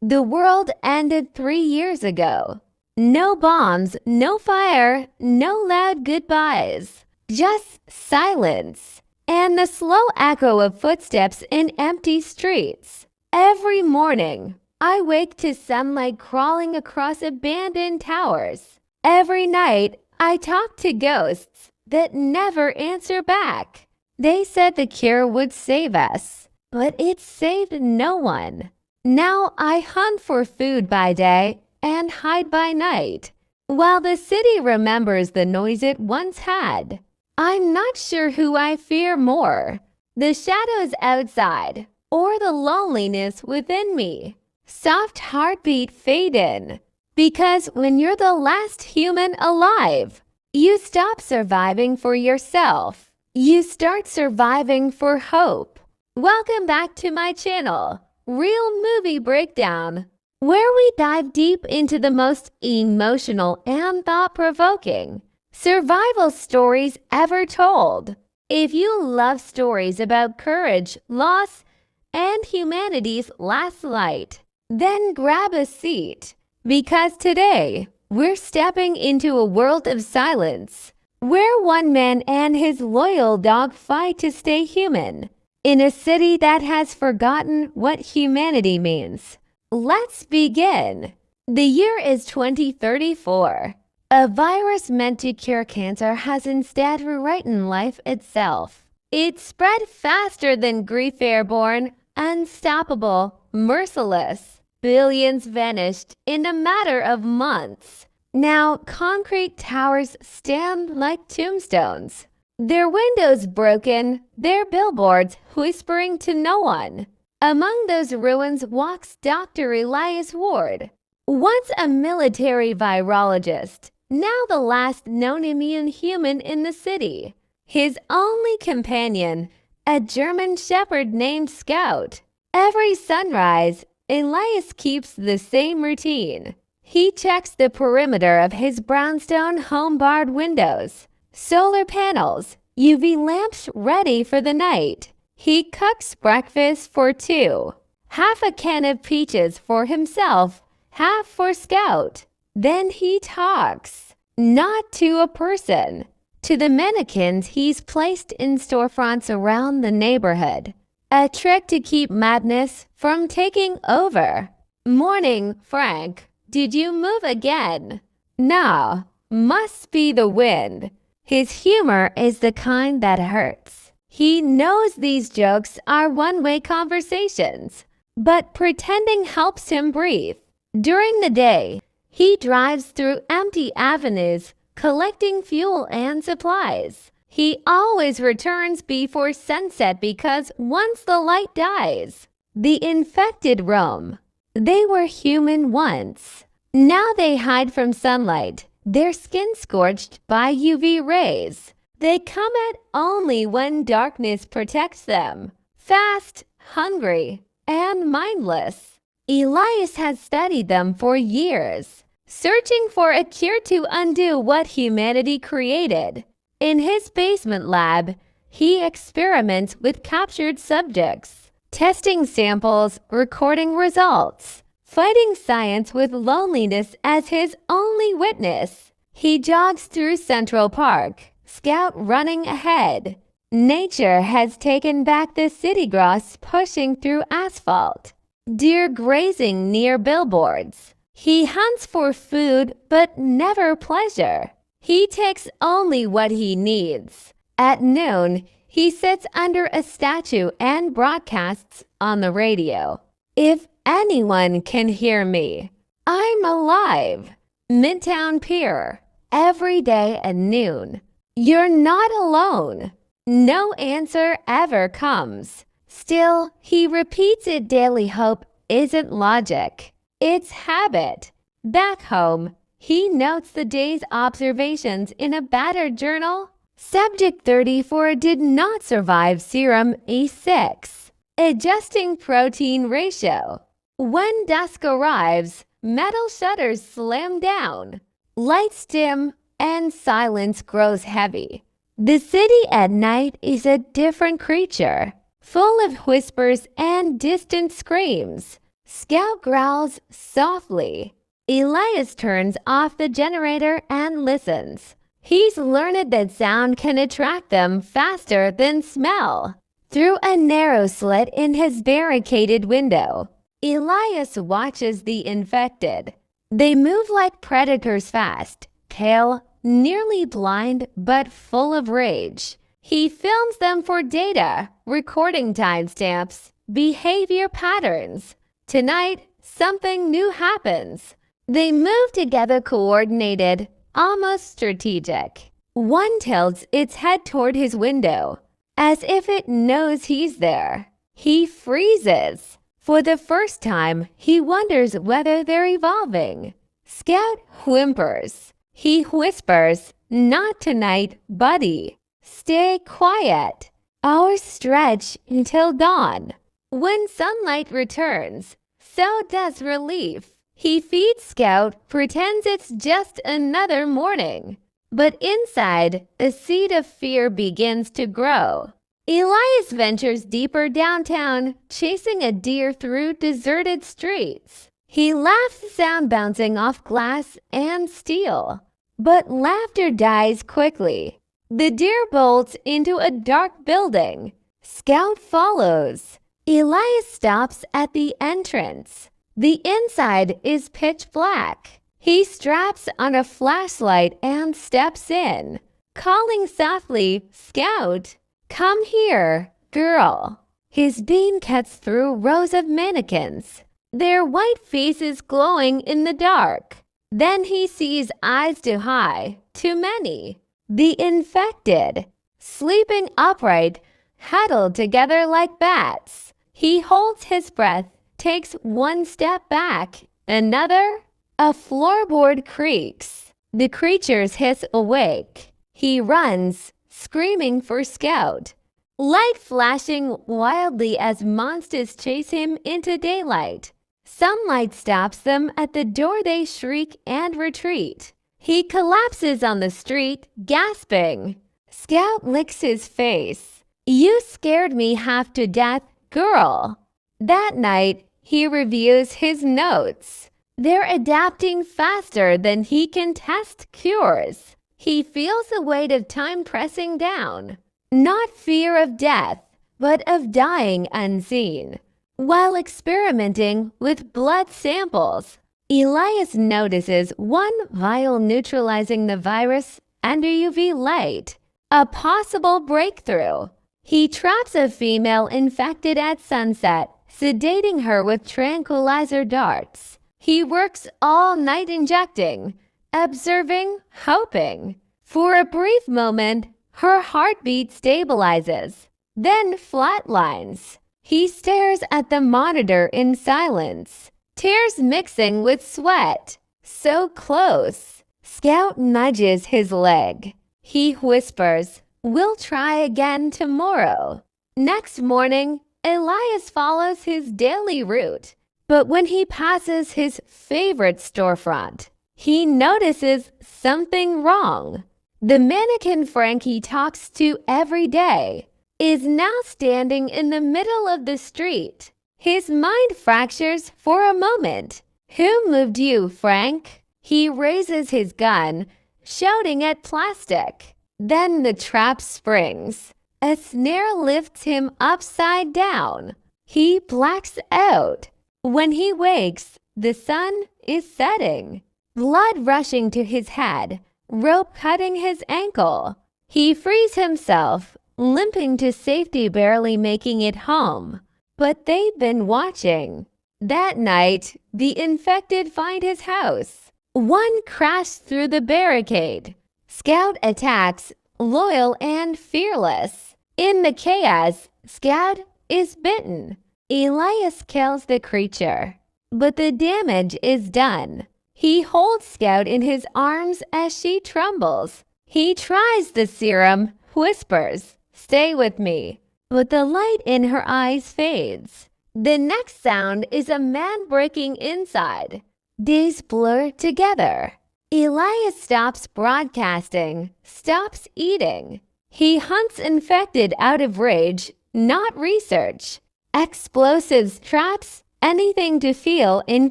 The world ended 3 years ago. No bombs, no fire, no loud goodbyes. Just silence and the slow echo of footsteps in empty streets. Every morning, I wake to sunlight crawling across abandoned towers. Every night, I talk to ghosts that never answer back. They said the cure would save us, but it saved no one. Now I hunt for food by day and hide by night, while the city remembers the noise it once had. I'm not sure who I fear more, the shadows outside or the loneliness within me. Soft heartbeat fade in, because when you're the last human alive, you stop surviving for yourself. You start surviving for hope. Welcome back to my channel, Real Movie Breakdown, where we dive deep into the most emotional and thought-provoking survival stories ever told. If you love stories about courage, loss, and humanity's last light, then grab a seat, because today we're stepping into a world of silence, where one man and his loyal dog fight to stay human, in a city that has forgotten what humanity means. Let's begin. The year is 2034. A virus meant to cure cancer has instead rewritten life itself. It spread faster than grief airborne, unstoppable, merciless. Billions vanished in a matter of months. Now concrete towers stand like tombstones, their windows broken, their billboards whispering to no one. Among those ruins walks Dr. Elias Ward, once a military virologist, now the last known immune human in the city. His only companion, a German shepherd named Scout. Every sunrise, Elias keeps the same routine. He checks the perimeter of his brownstone home-barred windows, solar panels, UV lamps ready for the night. He cooks breakfast for two, half a can of peaches for himself, half for Scout. Then he talks, not to a person, to the mannequins he's placed in storefronts around the neighborhood. A trick to keep madness from taking over. Morning, Frank. Did you move again? No, must be the wind. His humor is the kind that hurts. He knows these jokes are one-way conversations, but pretending helps him breathe. During the day, he drives through empty avenues, collecting fuel and supplies. He always returns before sunset because once the light dies, the infected roam. They were human once. Now they hide from sunlight, their skin scorched by UV rays. They come out only when darkness protects them. Fast, hungry, and mindless. Elias has studied them for years, searching for a cure to undo what humanity created. In his basement lab, he experiments with captured subjects, testing samples, recording results, fighting science with loneliness as his only witness. He jogs through Central Park, Scout running ahead. Nature has taken back the city grass pushing through asphalt, deer grazing near billboards. He hunts for food but never pleasure. He takes only what he needs. At noon, he sits under a statue and broadcasts on the radio. If anyone can hear me, I'm alive. Midtown Pier, every day at noon. You're not alone. No answer ever comes. Still, he repeats it daily. Hope isn't logic. It's habit. Back home, he notes the day's observations in a battered journal. Subject 34 did not survive serum E6. Adjusting protein ratio. When dusk arrives, metal shutters slam down. Lights dim and silence grows heavy. The city at night is a different creature, full of whispers and distant screams. Scout growls softly. Elias turns off the generator and listens. He's learned that sound can attract them faster than smell. Through a narrow slit in his barricaded window, Elias watches the infected. They move like predators fast, pale, nearly blind, but full of rage. He films them for data, recording timestamps, behavior patterns. Tonight, something new happens. They move together coordinated, almost strategic. One tilts its head toward his window, as if it knows he's there. He freezes. For the first time, he wonders whether they're evolving. Scout whimpers. He whispers, "Not tonight, buddy. Stay quiet." Hours stretch until dawn. When sunlight returns, so does relief. He feeds Scout, pretends it's just another morning. But inside, a seed of fear begins to grow. Elias ventures deeper downtown, chasing a deer through deserted streets. He laughs, sound bouncing off glass and steel. But laughter dies quickly. The deer bolts into a dark building. Scout follows. Elias stops at the entrance. The inside is pitch black. He straps on a flashlight and steps in, calling softly, "Scout, come here, girl." His beam cuts through rows of mannequins, their white faces glowing in the dark. Then he sees eyes too high, too many. The infected, sleeping upright, huddled together like bats. He holds his breath, takes one step back, another. A floorboard creaks. The creatures hiss awake. He runs, screaming for Scout. Light flashing wildly as monsters chase him into daylight. Sunlight stops them at the door. They shriek and retreat. He collapses on the street, gasping. Scout licks his face. "You scared me half to death, girl." That night, he reviews his notes. They're adapting faster than he can test cures. He feels the weight of time pressing down. Not fear of death, but of dying unseen. While experimenting with blood samples, Elias notices one vial neutralizing the virus under UV light. A possible breakthrough. He traps a female infected at sunset, sedating her with tranquilizer darts. He works all night injecting, observing, hoping. For a brief moment, her heartbeat stabilizes, then flatlines. He stares at the monitor in silence, tears mixing with sweat. So close. Scout nudges his leg. He whispers, "We'll try again tomorrow." Next morning, Elias follows his daily route. But when he passes his favorite storefront, he notices something wrong. The mannequin Frank he talks to every day is now standing in the middle of the street. His mind fractures for a moment. "Who moved you, Frank?" He raises his gun, shouting at plastic. Then the trap springs. A snare lifts him upside down. He blacks out. When he wakes, the sun is setting. Blood rushing to his head, rope cutting his ankle. He frees himself, limping to safety, barely making it home. But they've been watching. That night, the infected find his house. One crashed through the barricade. Scout attacks, loyal and fearless. In the chaos, Scout is bitten. Elias kills the creature, but the damage is done. He holds Scout in his arms as she trembles. He tries the serum, whispers, "Stay with me," but the light in her eyes fades. The next sound is a man breaking inside. Days blur together. Elias stops broadcasting, stops eating. He hunts infected out of rage, not research. Explosives, traps, anything to feel in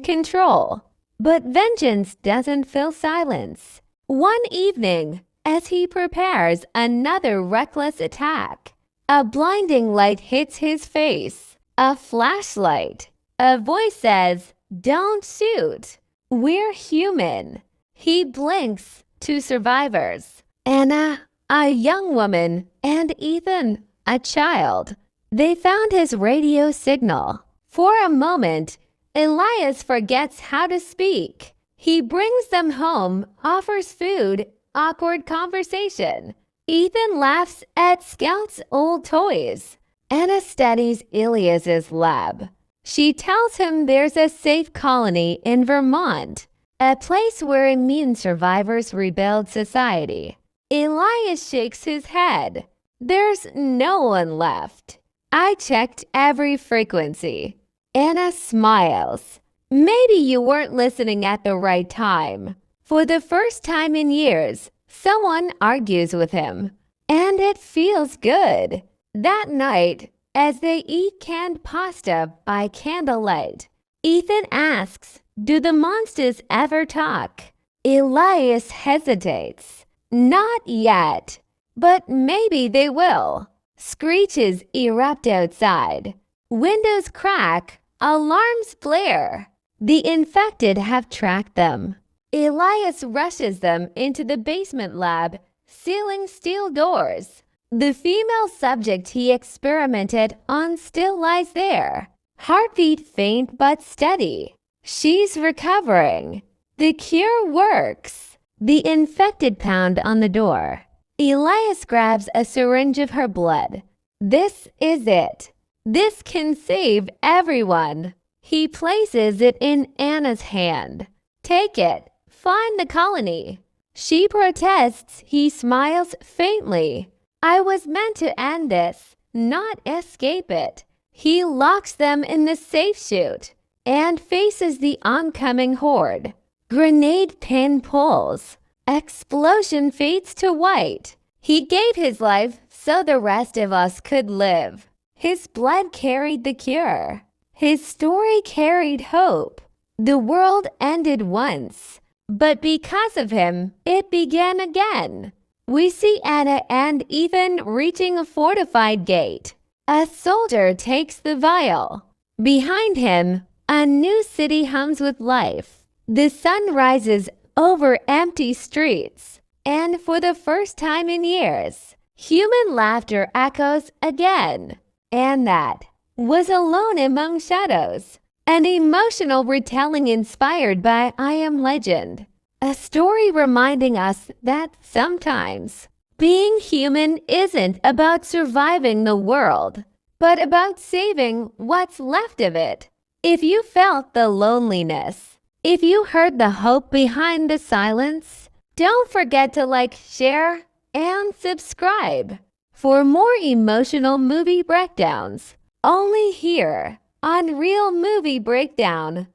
control. But vengeance doesn't fill silence. One evening, as he prepares another reckless attack, a blinding light hits his face. A flashlight. A voice says, "Don't shoot. We're human." He blinks to survivors. Anna, a young woman, and Ethan, a child. They found his radio signal. For a moment, Elias forgets how to speak. He brings them home, offers food, awkward conversation. Ethan laughs at Scout's old toys. Anna studies Ilias's lab. She tells him there's a safe colony in Vermont, a place where immune survivors rebuild society. Elias shakes his head. There's no one left. I checked every frequency. Anna smiles. Maybe you weren't listening at the right time. For the first time in years, someone argues with him. And it feels good. That night, as they eat canned pasta by candlelight, Ethan asks, "Do the monsters ever talk?" Elias hesitates. Not yet, but maybe they will. Screeches erupt outside. Windows crack, alarms flare. The infected have tracked them. Elias rushes them into the basement lab, sealing steel doors. The female subject he experimented on still lies there, heartbeat faint but steady. She's recovering. The cure works. The infected pound on the door. Elias grabs a syringe of her blood. This is it. This can save everyone. He places it in Anna's hand. Take it. Find the colony. She protests. He smiles faintly. I was meant to end this, not escape it. He locks them in the safe chute and faces the oncoming horde. Grenade pin pulls. Explosion fades to white. He gave his life so the rest of us could live. His blood carried the cure. His story carried hope. The world ended once, but because of him, it began again. We see Anna and Ethan reaching a fortified gate. A soldier takes the vial. Behind him, a new city hums with life. The sun rises over empty streets, and for the first time in years, human laughter echoes again. And that was Alone Among Shadows, an emotional retelling inspired by I Am Legend, a story reminding us that sometimes being human isn't about surviving the world, but about saving what's left of it. If you felt the loneliness, if you heard the hope behind the silence, don't forget to like, share, and subscribe for more emotional movie breakdowns, only here on Real Movie Breakdown.